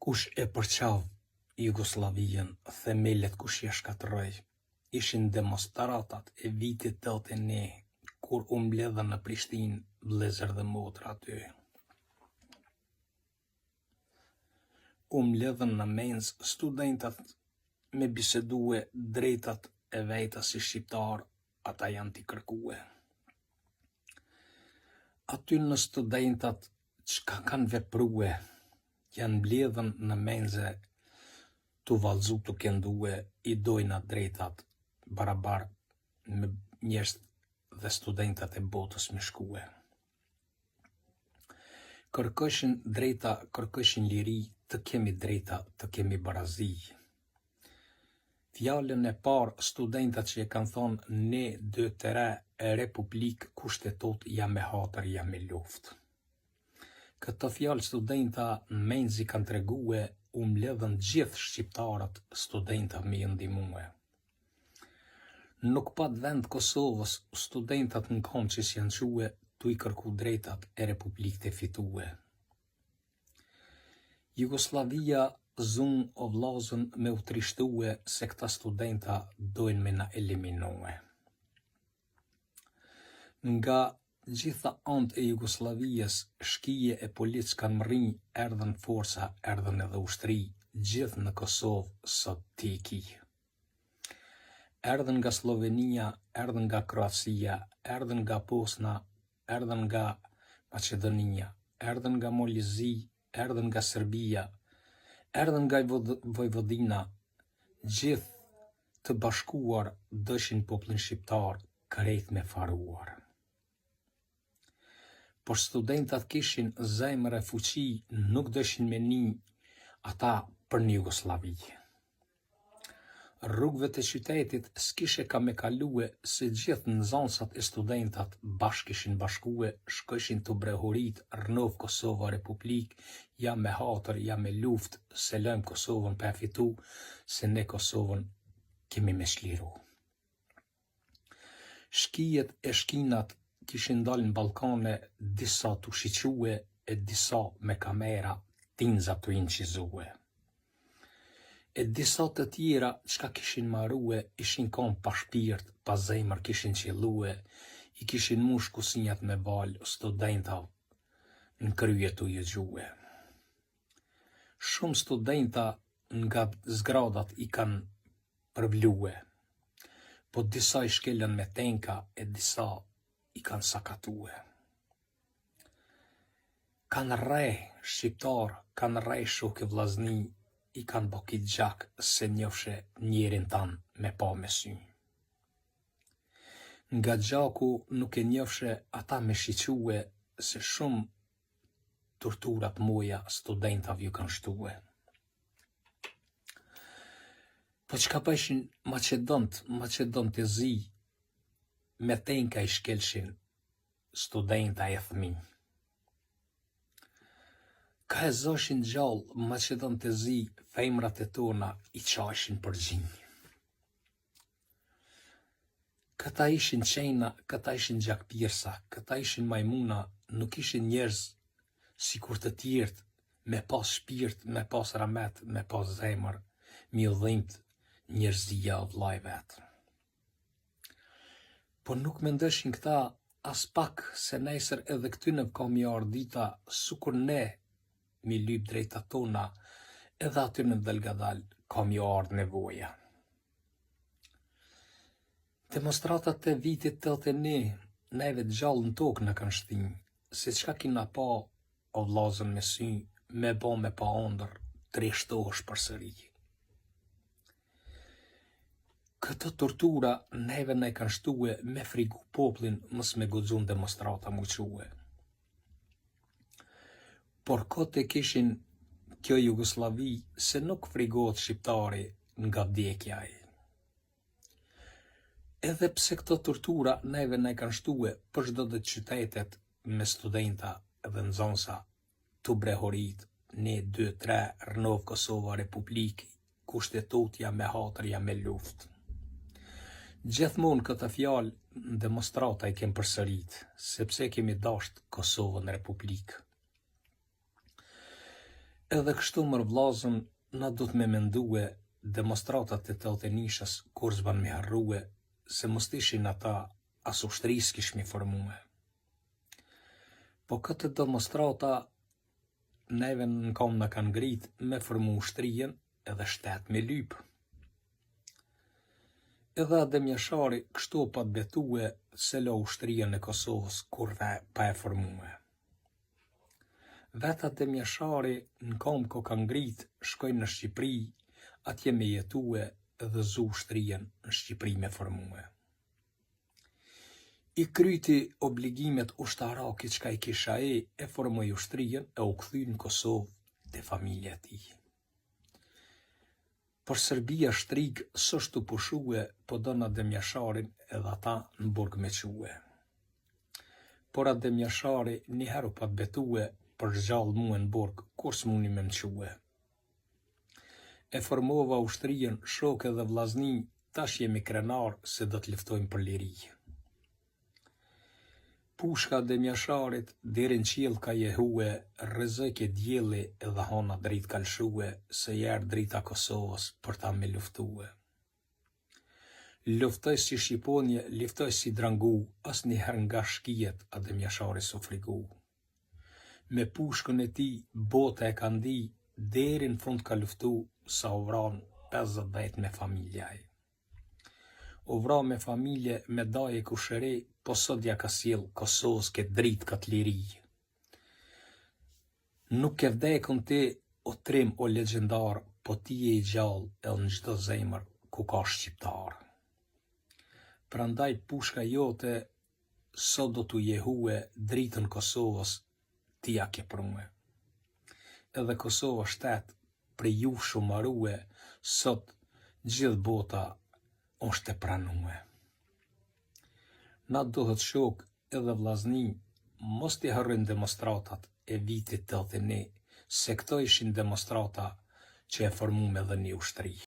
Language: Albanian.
Kush e përqav Jugoslavijen, themelet kush ja shkatërroj, ishin demonstratat e vitit 81, kur u mbledhën në Prishtinë vëllezër dhe motra aty. U mbledhën në mens studentat me bisedue drejtat e veta si shqiptar, ata janë t'i kërkue. Aty në studentat çka kanë veprue, janë mbledhën në menze të valzu të këndue, i dojna drejtat barabar me njerëz dhe studentat e botës me shkue. Kërkëshin drejta, kërkëshin liri, të kemi drejta, të kemi barazi. Fjallën e parë studentat që e kanë thonë ne 2-3 e Republik kushtetot jam me hatër, jam me luft. Këtë fjallë studenta në menzi kanë tregue, u mbledhën gjithë shqiptarët studenta me ndihmue. Nuk pat vend Kosovës, studentat në Komqis janë quë tu i kërku drejtat e Republikët e fitue. Jugoslavia zun o vlazën me u trishtue se këta studenta dojnë me na eliminue. Nga gjitha anët e Jugoslavijes, shkije e policë kanë mërinj, erdhën forca, erdhën edhe ushtri, gjithë në Kosovë sot tiki. Erdhën nga Slovenia, erdhën nga Kroacia, erdhën nga Bosna, erdhën nga Macedonia, erdhën nga Molezi, erdhën nga Serbia, erdhën nga Vojvodina, gjithë të bashkuar dëshin popullin shqiptar, krejt me faruar. Por studentat kishin zemër e fuqi, nuk dëshin me ni ata për një Jugoslavi. Rrugëve të qytetit s'kishe ka me kalue se gjithë nxansat e studentat kishin bashkue, shkëshin të brehurit, rnov Kosova Republik, ja me hatër, ja me luft, se lëm Kosovën për fitu, se ne Kosovën kemi me shliru. Shkijet e shkinat kishin dalë në Ballkane, disa të shique e disa me kamera, tinza të inqizue. E disa të tjera çka kishin marrue, ishin kon pa shpirt, pa zemër kishin qellue, i kishin mush kusinjat me val studenta në krye të jëgjue. Shumë studenta nga zgradat i kanë përvlue, po disa i shkelen me tenka e disa i kanë sakatue. Kanë rre shqiptar, kanë rre shokë vllazni, i kanë bokit gjak se njofshe njerin tanë me pa me sy. Nga gjaku nuk e njofshe ata me shique, se shumë torturat moja studentav ju kanë shtue. Po çka bëjshin Macedont e zi, me tenka i shkelshin studenta e fëmijë. Ka e zoshin gjallë Macedon të zi, femrat e tona i qashin për gjinj. Këta ishin qena, këta ishin gjakpirsa, këta ishin majmuna, nuk ishin njerëz si kur të tjertë, me pas shpirt, me pas ramet, me pas zemër, mi u dhimt njerëzia o vllai vet. Po nuk me ndëshin këta as pak se nesër edhe këtyne ka mi ardita sukur ne mi lyp drejta tona, edhe aty në Delgadal ka mi ardh nevoja. Demonstratat e vitit 81, neve gjallë në tokë në kanë shtinj, se çka kina pa o vlazën me sy, me ba me pa ondër, trishtohesh përsëri. Këtë tortura neve ne kanë shtue me frigu poplin mës me guxun demonstrata muque. Por kote kishin kjo Jugoslavi se nuk frigohet shqiptari nga vdekjaj. Edhe pse këto tortura neve ne kanë shtue për çdo të qytetet me studenta dhe nxënësa të brehorit, ne 2-3 rnov Kosova Republik, kushtetutja me hatër ja me luft. Gjithmonë këtë fjalë në demonstrata i kem përsërit, sepse kemi dasht Kosovën Republik. Edhe kështu mër vlazën, na du të me mendue demonstratat e Telltenishës kur zban me harrue se mos ishin ata as ushtris kish mi formue. Po këtë demonstrata neve në kam në kanë ngrit me formu ushtrien edhe shtet me lyp. Edhe Adem Jashari kështu pa të betue se la ushtrien e Kosovës kur pa e formue. Vetë Adem Jashari në kam ko kanë ngrit shkojnë në Shqipëri atje me jetue edhe zu ushtrien në Shqipëri me formue. I kryti obligimet ushtaraki qka I kisha e formoj ushtrien e u kthy në Kosovë dhe familja ti. Por Serbia shtrig sështu pushue po don Adem Jasharin edhe ata në burg me quë. Por Adem Jashari njëheru pa të betue për gjallë mu në burg kur s'muni me më quë. E formova ushtrien shok edhe vlazni, tash jemi krenar se do të liftojmë për liri. Pushka Adem Jasharit deri në qiell ka jehue, rrezëke djeli edhe hana drejt kalshue, se jerë drita Kosovës për ta me luftue. Luftoj si Shqiponje, luftoj si drangu, as njëherë nga shkijet Adem Jashari su frigu. Me pushkën e ti, bota e ka ndi, deri në fund ka luftu, sa u vran 50 vet me familjaj. U vra me familje me daje kushëre, po sot ja ka sjell Kosovës këtë dritë këtë liri. Nuk ke vdekun ti o trim o legjendar, po ti je I gjallë edhe në çdo zemër ku ka shqiptar. Prandaj pushka jote sot do t'u jehue dritën Kosovës ti ja ke prungue. Edhe Kosova shtet për ju shumarue, sot gjithë bota është e pranue. Na duhet shok edhe vlazni, mos t'i harrojnë demonstratat e vitit 81, se këto ishin demonstrata që e formuam edhe një ushtri.